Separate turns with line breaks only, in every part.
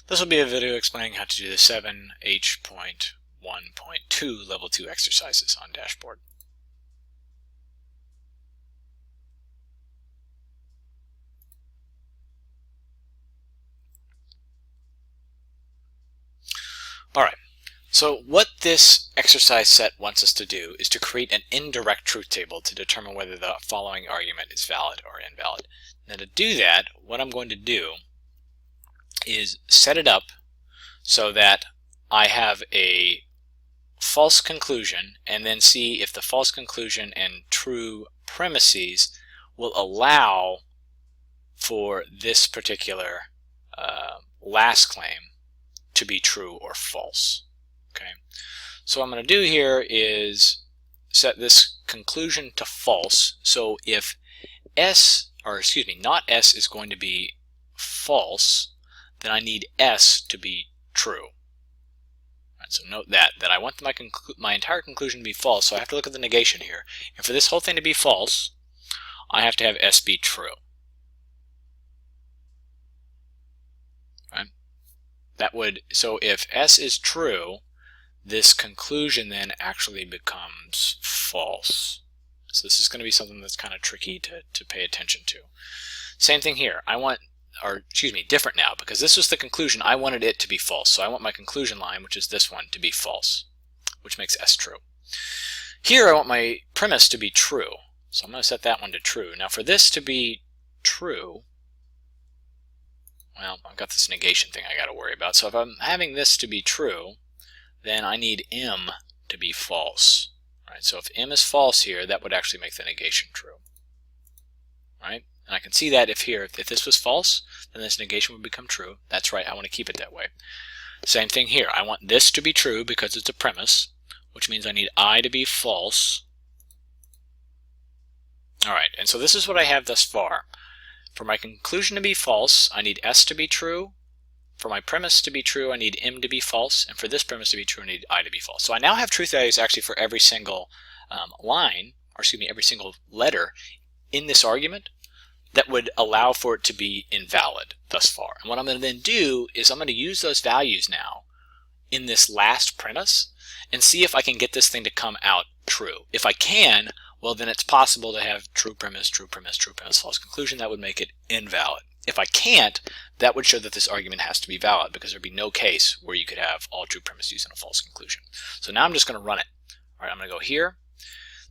This will be a video explaining how to do the 7H.1.II Level 2 exercises on Dashboard. Alright, so what this exercise set wants us to do is to create an indirect truth table to determine whether the following argument is valid or invalid. Now to do that, what I'm going to do is set it up so that I have a false conclusion and then see if the false conclusion and true premises will allow for this particular last claim to be true or false. Okay, so what I'm going to do here is set this conclusion to false. So if not S is going to be false, then I need S to be true. Right, so note that I want my entire conclusion to be false, so I have to look at the negation here. And for this whole thing to be false, I have to have S be true. Right? So if S is true, this conclusion then actually becomes false. So this is going to be something that's kind of tricky to pay attention to. Same thing here. Different now, because this was the conclusion. I wanted it to be false. So I want my conclusion line, which is this one, to be false, which makes S true. Here I want my premise to be true. So I'm going to set that one to true. Now for this to be true, well, I've got this negation thing I got to worry about. So if I'm having this to be true, then I need M to be false. Right? So if M is false here, that would actually make the negation true. Right? And I can see that if this was false, then this negation would become true. That's right, I want to keep it that way. Same thing here. I want this to be true because it's a premise, which means I need I to be false. Alright, and so this is what I have thus far. For my conclusion to be false, I need S to be true. For my premise to be true, I need M to be false. And for this premise to be true, I need I to be false. So I now have truth values actually for every single every single letter in this argument that would allow for it to be invalid thus far. And what I'm going to then do is I'm going to use those values now in this last premise and see if I can get this thing to come out true. If I can, well then it's possible to have true premise, false conclusion. That would make it invalid. If I can't, that would show that this argument has to be valid, because there'd be no case where you could have all true premises and a false conclusion. So now I'm just going to run it. All right, I'm going to go here.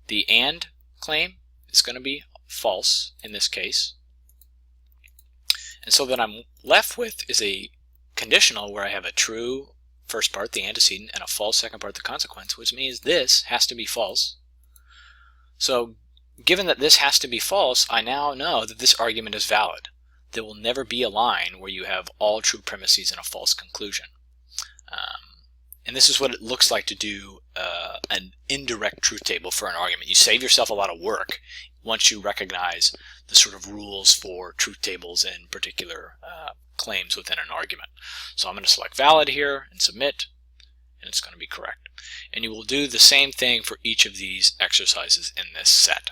The AND claim is going to be false in this case. And so what I'm left with is a conditional where I have a true first part, the antecedent, and a false second part, the consequence, which means this has to be false. So given that this has to be false, I now know that this argument is valid. There will never be a line where you have all true premises and a false conclusion. And this is what it looks like to do an indirect truth table for an argument. You save yourself a lot of work once you recognize the sort of rules for truth tables and particular claims within an argument. So I'm going to select valid here and submit, and it's going to be correct. And you will do the same thing for each of these exercises in this set.